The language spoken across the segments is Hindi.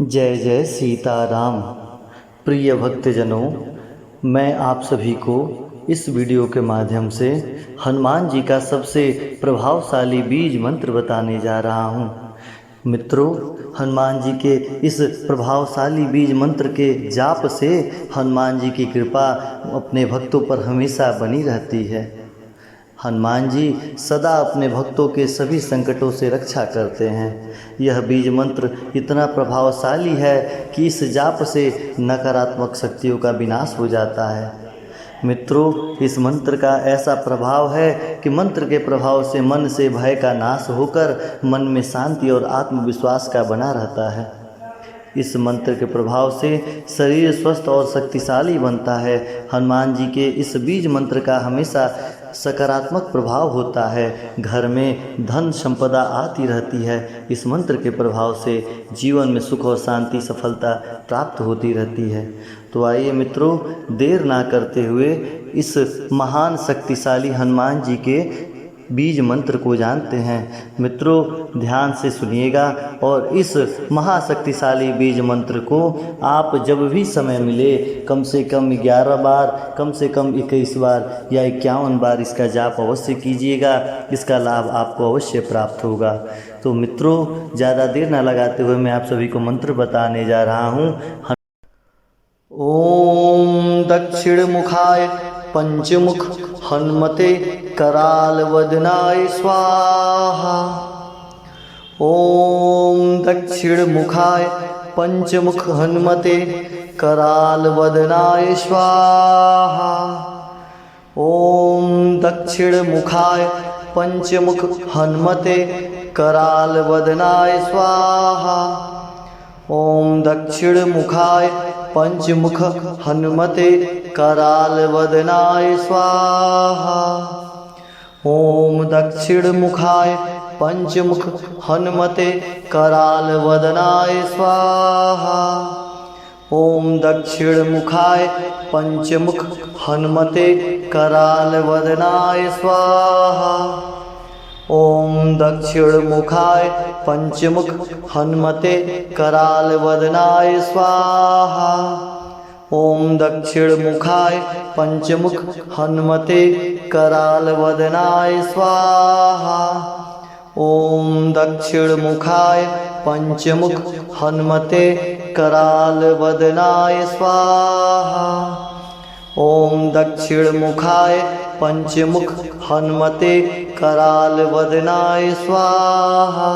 जय जय सीताराम। प्रिय भक्तजनों, मैं आप सभी को इस वीडियो के माध्यम से हनुमान जी का सबसे प्रभावशाली बीज मंत्र बताने जा रहा हूँ। मित्रों, हनुमान जी के इस प्रभावशाली बीज मंत्र के जाप से हनुमान जी की कृपा अपने भक्तों पर हमेशा बनी रहती है। हनुमान जी सदा अपने भक्तों के सभी संकटों से रक्षा करते हैं। यह बीज मंत्र इतना प्रभावशाली है कि इस जाप से नकारात्मक शक्तियों का विनाश हो जाता है। मित्रों, इस मंत्र का ऐसा प्रभाव है कि मंत्र के प्रभाव से मन से भय का नाश होकर मन में शांति और आत्मविश्वास का बना रहता है। इस मंत्र के प्रभाव से शरीर स्वस्थ और शक्तिशाली बनता है। हनुमान जी के इस बीज मंत्र का हमेशा सकारात्मक प्रभाव होता है। घर में धन संपदा आती रहती है। इस मंत्र के प्रभाव से जीवन में सुख और शांति सफलता प्राप्त होती रहती है। तो आइए मित्रों, देर ना करते हुए इस महान शक्तिशाली हनुमान जी के बीज मंत्र को जानते हैं। मित्रों, ध्यान से सुनिएगा और इस महाशक्तिशाली बीज मंत्र को आप जब भी समय मिले कम से कम 11 बार, कम से कम 21 बार या 51 बार इसका जाप अवश्य कीजिएगा। इसका लाभ आपको अवश्य प्राप्त होगा। तो मित्रों, ज़्यादा देर ना लगाते हुए मैं आप सभी को मंत्र बताने जा रहा हूँ। ओम दक्षिण मुखाय पंचमुख हनुमते कराल वदनाय स्वाहा। ओम दक्षिण मुखाय पंचमुख हनुमते कराल वदनाय स्वाहा। ओम दक्षिण मुखाय पंचमुख हनुमते कराल वदनाय स्वाहा। ओम दक्षिण मुखाय पंचमुख हनुमते कराल वदनाय स्वाहा। ओम दक्षिण मुखाय पंचमुख हनुमते कराल वदनाय स्वाहा। ओम दक्षिण मुखाय पंचमुख हनुमते कराल वदनाय स्वाहा। ओम दक्षिण मुखाय पंचमुख हनुमते कराल वदनाय स्वाहा। ओम दक्षिण मुखाय पंचमुख हनुमते कराल वदनाय स्वाहा। ओम दक्षिण मुखाय पंचमुख हनुमते कराल वदनाय स्वाहा। ओम दक्षिण मुखाय पंचमुख हनुमते कराल वदनाय स्वाहा।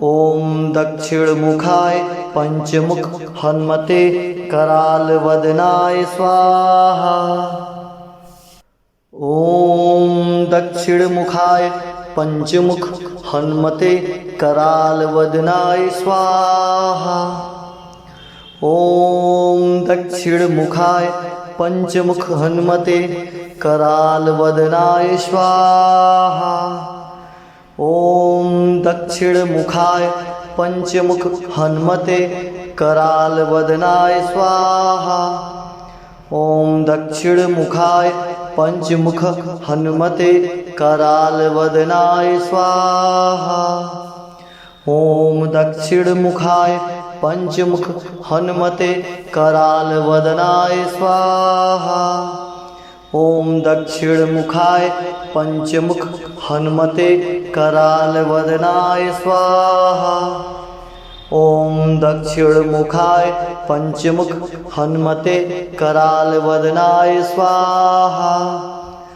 ओम दक्षिण मुखाय पंचमुख हनुमते कराल वदनाय स्वाहा। ओम दक्षिण मुखाय पंचमुख हनुमते कराल वदनाय स्वाहा। ओम दक्षिण मुखाय पंचमुख हनुमते कराल वदनाय स्वाहा। ओम दक्षिण मुखाय पंचमुख हनुमते कराल वदनाय स्वाहा। ओम दक्षिण मुखाय पंचमुख हनुमते कराल वदनाय स्वाहा। ओम दक्षिण मुखाय पंचमुख हनुमते कराल वदनाय स्वाहा। ओम दक्षिण मुखाय पंचमुख हनुमते कराल वदनाय स्वाहा। ओम दक्षिण मुखाय पंचमुख हनुमते कराल वदनाय स्वाहा।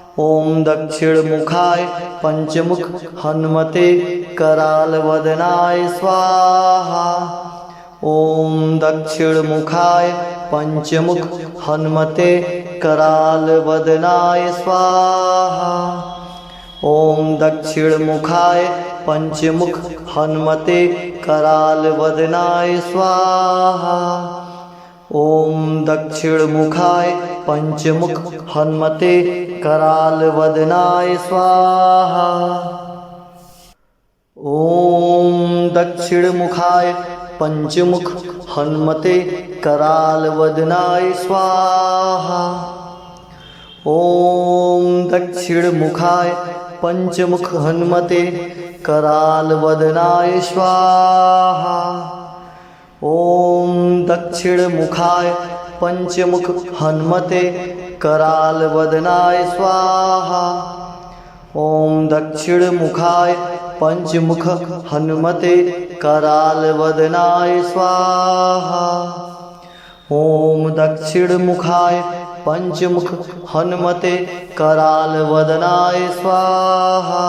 ओम दक्षिण मुखाय पंचमुख हनुमते कराल वदनाय स्वाहा। ओम दक्षिण मुखाय पंचमुख हनुमते कराल वदनाय स्वाहा। ओम दक्षिण मुखाय पंचमुख हनुमते कराल वदनाय स्वाहा। ओम दक्षिण मुखाय पंचमुख हनुमते कराल वदनाय स्वाहा। ओम दक्षिण मुखाय पंचमुख हनुमते कराल वदनाय स्वाहा। ओम दक्षिण मुखाय पंचमुख हनुमते कराल वदनाय स्वाहा। दक्षिणमुखाय पंचमुख हनुमते करालवदनाय स्वाहा। ओम दक्षिणमुखाय पंचमुख हनुमते करालवदनाय स्वाहा। ओम दक्षिणमुखाय पंचमुख हनुमते करालवदनाय स्वाहा।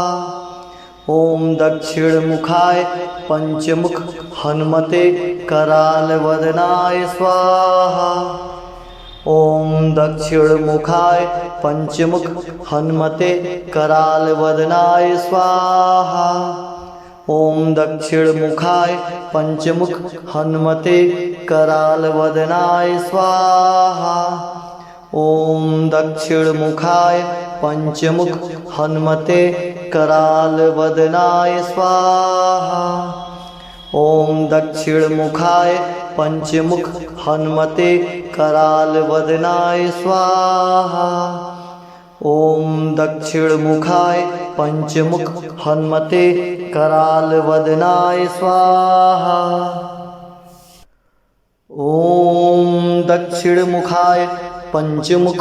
ओम दक्षिणमुखाय पंचमुख हनुमते करालवदनाय स्वाहा। ओम दक्षिणमुखाय पंचमुख हनुमते करालवदनाय स्वाहा। ओम दक्षिणमुखाय पंचमुख हनुमते करालवदनाय स्वाहा। ओम दक्षिणमुखाय पंचमुख हनुमते करालवदनाय स्वाहा। ओम दक्षिणमुखाय पंचमुख हनुमते करालवदनाय स्वाहा। ओम दक्षिणमुखाय पंचमुख हनुमते करालवदनाय स्वाहा। ओम दक्षिणमुखाय पंचमुख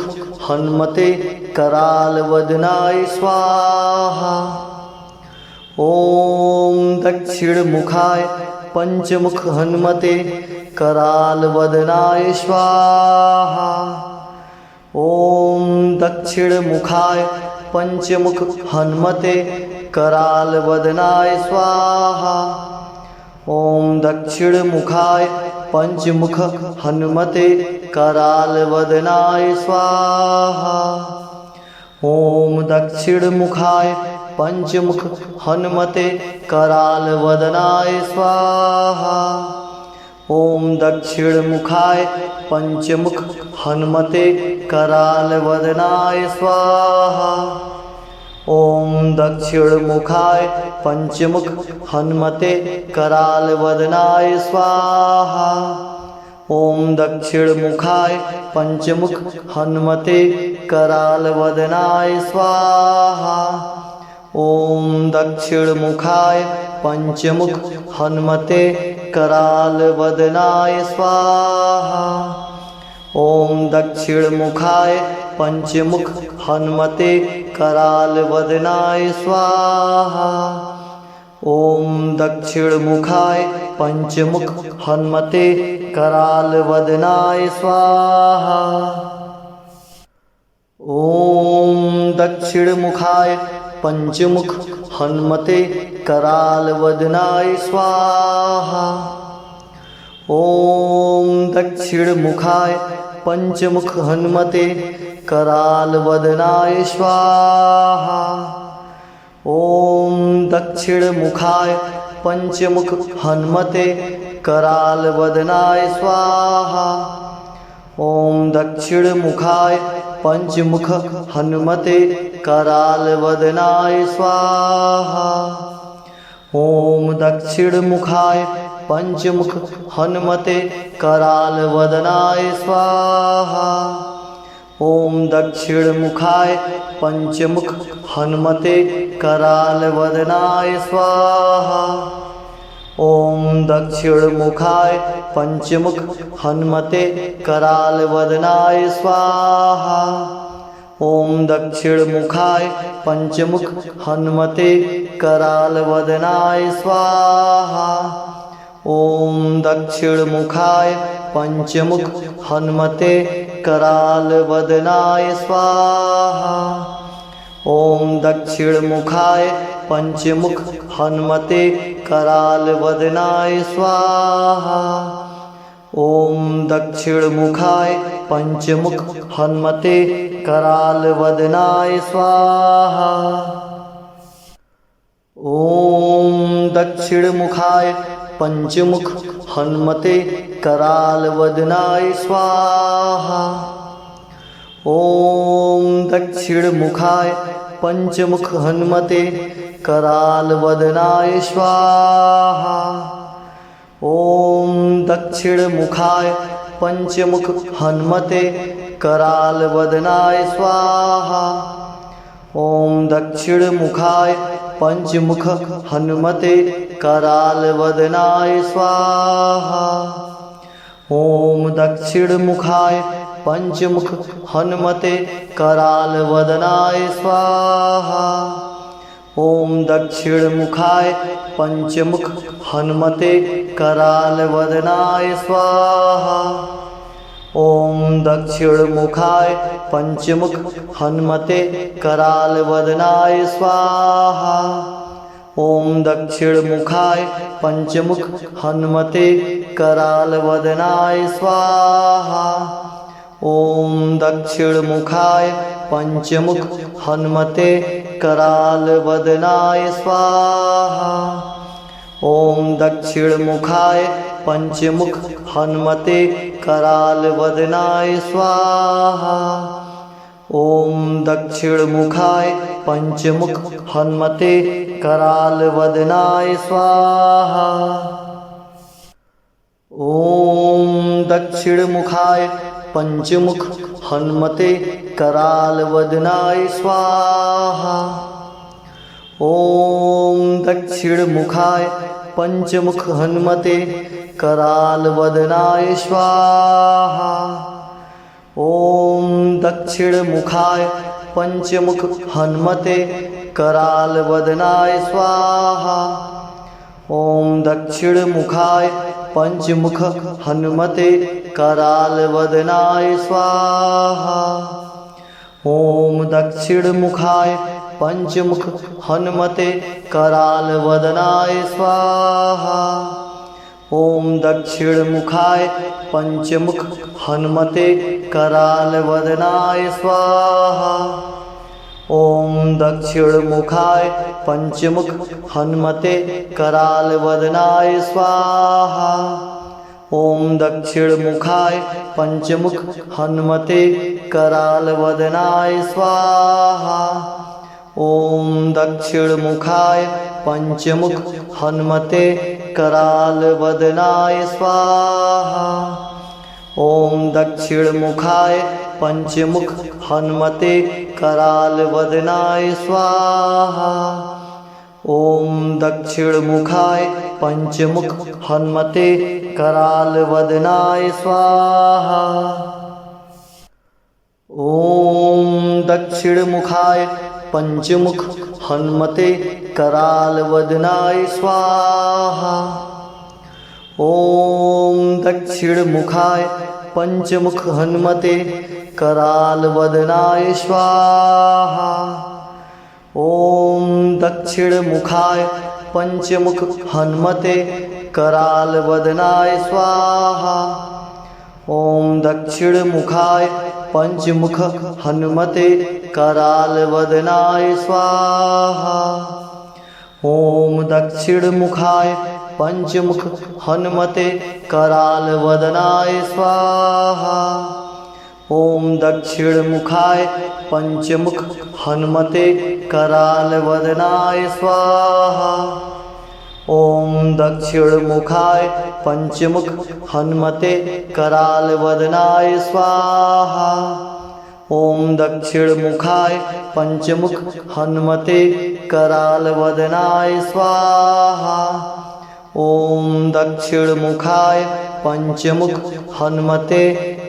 हनुमते करालवदनाय स्वाहा। ओम दक्षिणमुखाय पंचमुख हनुमते करालवदनाय स्वाहा। ओम दक्षिणमुखाय पंचमुख हनुमते करालवदनाय स्वाहा। ओम दक्षिणमुखाय पंचमुख हनुमते करालवदनाय स्वाहा। ओम दक्षिणमुखाय पंचमुख हनुमते करालवदनाय स्वाहा। ओम दक्षिणमुखाय पंचमुख हनुमते करालवदनाय स्वाहा। ओम दक्षिणमुखाय पंचमुख हनुमते करालवदनाय स्वाहा। ओम दक्षिणमुखाय पंचमुख हनुमते करालवदनाय स्वाहा। ओम दक्षिणमुखाय पंचमुख हनुमते करालवदनाय स्वाहा। ओम दक्षिणमुखाय पंचमुख हनुमते करालवदनाय स्वाहा। ओम दक्षिणमुखाय पंचमुख हनुमते करालवदनाय स्वाहा। ओम दक्षिणमुखाय पंचमुख हनुमते करालवदनाय स्वाहा। ओम दक्षिणमुखाय पंचमुख हनुमते करालवदनाय स्वाहा। ओम दक्षिणमुखाय पंचमुख हनुमते करालवदनाय स्वाहा। ओम दक्षिणमुखाय पंचमुख हनुमते करालवदनाय स्वाहा। ओम दक्षिणमुखाय पंचमुख हनुमते करालवदनाय स्वाहा। ओम दक्षिणमुखाय पंचमुख हनुमते करालवदनाय स्वाहा। ओम दक्षिणमुखाय पंचमुख हनुमते करालवदनाय स्वाहा। ओम दक्षिणमुखाय पंचमुख हनुमते करालवदनाय स्वाहा। ओम दक्षिणमुखाय पंचमुख हनुमते करालवदनाय स्वाहा। ओम दक्षिणमुखाय पंचमुख हनुमते करालवदनाय स्वाहा। ओम दक्षिणमुखाय पंचमुख हनुमते करालवदनाय स्वाहा। ओम दक्षिणमुखाय पंचमुख हनुमते करालवदनाय स्वाहा। ओम दक्षिणमुखाय पंचमुख हनुमते करालवदनाय स्वाहा। ओम दक्षिणमुखाय पंचमुख हनुमते करालवदनाय स्वाहा। ओम दक्षिणमुखाय पंचमुख हनुमते करालवदनाय स्वाहा। ओम दक्षिणमुखाय पंचमुख हनुमते करालवदनाय स्वाहा। ओम दक्षिणमुखाय पंचमुख हनुमते करालवदनाय स्वाहा। ओम दक्षिणमुखाय पंचमुख हनुमते करालवदनाय स्वाहा। ओम दक्षिणमुखाय पंचमुख हनुमते करालवदनाय स्वाहा। ओम दक्षिणमुखाय पंचमुख हनुमते करालवदनाय स्वाहा। ओम दक्षिणमुखाय पंचमुख हनुमते करालवदनाय स्वाहा। ओम दक्षिणमुखाय पंचमुख हनुमते करालवदनाय स्वाहा। ओम दक्षिणमुखाय पंचमुख हनुमते करालवदनाय स्वाहा। ओम दक्षिणमुखाय पंचमुख हनुमते करालवदनाय स्वाहा। ओम दक्षिणमुखाय पंचमुख हनुमते करालवदनाय स्वाहा। ओम दक्षिणमुखाय पंचमुख हनुमते करालवदनाय स्वाहा। ओम दक्षिणमुखाय पंचमुख हनुमते करालवदनाय स्वाहा। ओम दक्षिणमुखाय पंचमुख हनुमते करालवदनाय स्वाहा। ओम दक्षिणमुखाय पंचमुख हनुमते करालवदनाय स्वाहा। ओम दक्षिणमुखाय पंचमुख हनुमते करालवदनाय स्वाहा। ओम दक्षिणमुखाय पंचमुख हनुमते करालवदनाय स्वाहा। ओम दक्षिणमुखाय पंचमुख हनुमते करालवदनाय स्वाहा। ओम दक्षिणमुखाय पंचमुख हनुमते करालवदनाय स्वाहा। ओम दक्षिणमुखाय पंचमुख हनुमते करालवदनाय स्वाहा। ओम दक्षिणमुखाय पंचमुख हनुमते करालवदनाय स्वाहा। ओम दक्षिणमुखाय पंचमुख हनुमते करालवदनाय स्वाहा। ओम दक्षिणमुखाय पंचमुख हनुमते करालवदनाय स्वाहा। ओम दक्षिणमुखाय पंचमुख हनुमते करालवदनाय स्वाहा। ओम दक्षिणमुखाय पंचमुख हनुमते करालवदनाय स्वाहा। ओम दक्षिणमुखाय पंचमुख हनुमते करालवदनाय स्वाहा। ओम दक्षिणमुखाय पंचमुख हनुमते करालवदनाय स्वाहा। ओम दक्षिणमुखाय पंचमुख हनुमते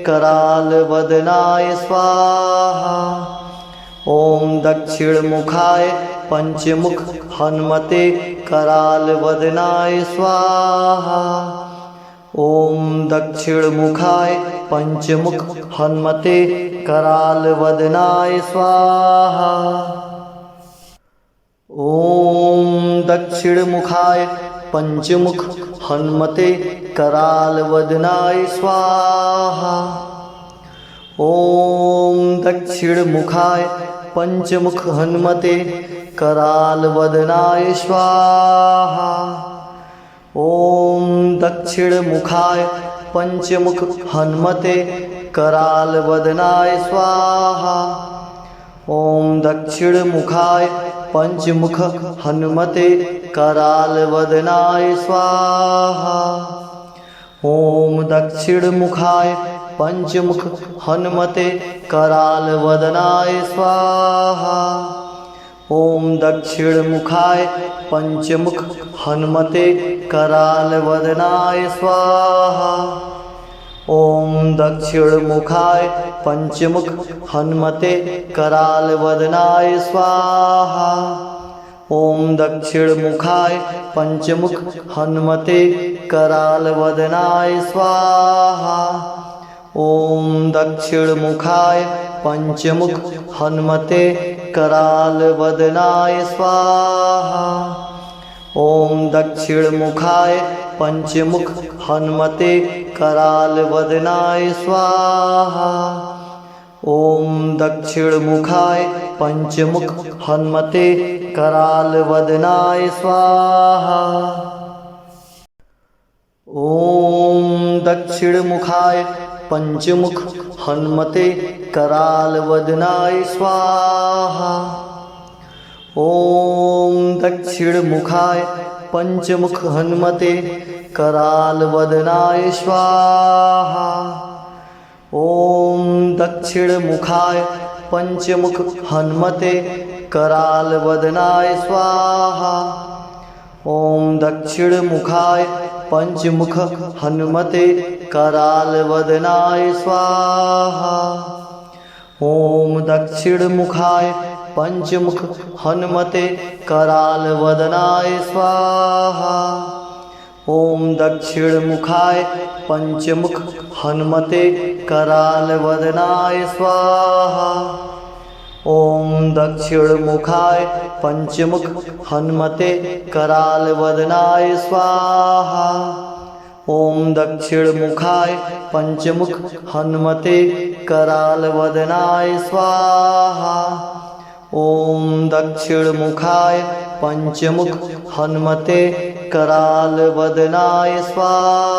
करालवदनाय स्वाहा। ओम दक्षिणमुखाय पंचमुख हनुमते करालवदनाय स्वाहा। ओम दक्षिणमुखाय पंचमुख हनुमते करालवदनाय स्वाहा। ओम दक्षिणमुखाय पंचमुख हनुमते करालवदनाय स्वाहा। ओम दक्षिणमुखाय पंचमुख हनुमते करालवदनाय स्वाहा। ओम दक्षिणमुखाय पंचमुख हनुमते करालवदनाय स्वाहा। ओम दक्षिणमुखाय पंचमुख हनुमते करालवदनाय स्वाहा। ओम दक्षिणमुखाय पंचमुख हनुमते करालवदनाय स्वाहा। ओम दक्षिणमुखाय पंचमुख हनुमते करालवदनाय स्वाहा। ओम दक्षिणमुखाय पंचमुख हनुमते करालवदनाय स्वाहा। ओम दक्षिणमुखाय पंचमुख हनुमते करालवदनाय स्वाहा। ओम दक्षिणमुखाय पंचमुख हनुमते करालवदनाय स्वाहा। ओम दक्षिणमुखाय पंचमुख हनुमते करालवदनाय स्वाहा। ओम दक्षिणमुखाय पंचमुख हनुमते करालवदनाय स्वाहा। ओम दक्षिणमुखाय पंचमुख हनुमते करालवदनाय स्वाहा। ओम दक्षिणमुखाय पंचमुख हनुमते करालवदनाय स्वाहा। ओम दक्षिणमुखाय पंचमुख हनुमते करालवदनाय स्वाहा। ओम दक्षिणमुखाय पंचमुख हनुमते करालवदनाय स्वाहा। ओम दक्षिणमुखाय पंचमुख हनुमते करालवदनाय स्वाहा। ओम दक्षिणमुखाय पंचमुख हनुमते करालवदनाय स्वाहा। ओम दक्षिणमुखाय पंचमुख हनुमते करालवदनाय स्वाहा। ओम दक्षिणमुखाय पंचमुख हनुमते करालवदनाय स्वाहा। ओम दक्षिणमुखाय पंचमुख हनुमते करालवदनाय स्वाहा।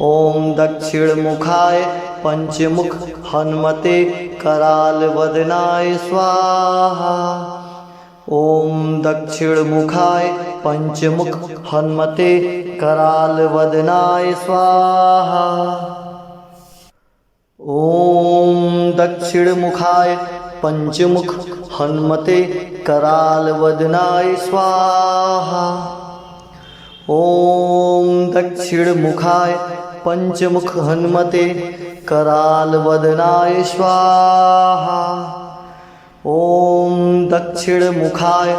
ओम दक्षिणमुखाय पंचमुख हनुमते करालवदनाय स्वाहा। ओम दक्षिणमुखाय पंचमुख हनुमते करालवदनाय स्वाहा। ओम दक्षिणमुखाय पंचमुख हनुमते करालवदनाय स्वाहा। ओम दक्षिणमुखाय पंचमुख हनुमते करालवदनाय स्वाहा। ओम दक्षिणमुखाय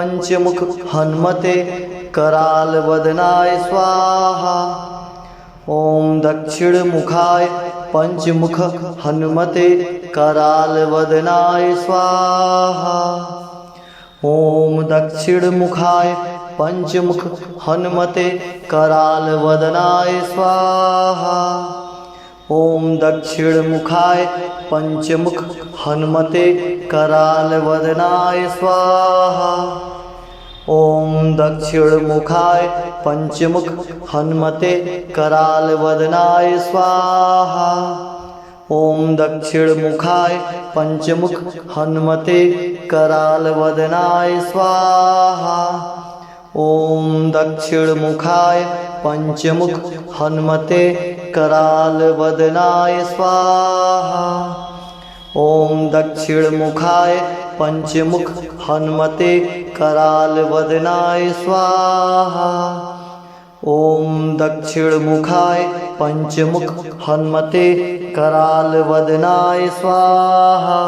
पंचमुख हनुमते करालवदनाय स्वाहा। ओम दक्षिणमुखाय पंचमुख हनुमते करालवदनाय स्वाहा। ओम दक्षिणमुखाय पंचमुख हनुमते करालवदनाय स्वाहा। ओम दक्षिणमुखाय पंचमुख हनुमते करालवदनाय स्वाहा। ओम दक्षिणमुखाय पंचमुख हनुमते करालवदनाय स्वाहा। ओम दक्षिणमुखाय पंचमुख हनुमते करालवदनाय स्वाहा। ओम दक्षिणमुखाय पंचमुख हनुमते करालवदनाय स्वाहा। ओम दक्षिणमुखाय पंचमुख हनुमते करालवदनाय स्वाहा। ओम दक्षिणमुखाय पंचमुख हनुमते करालवदनाय स्वाहा।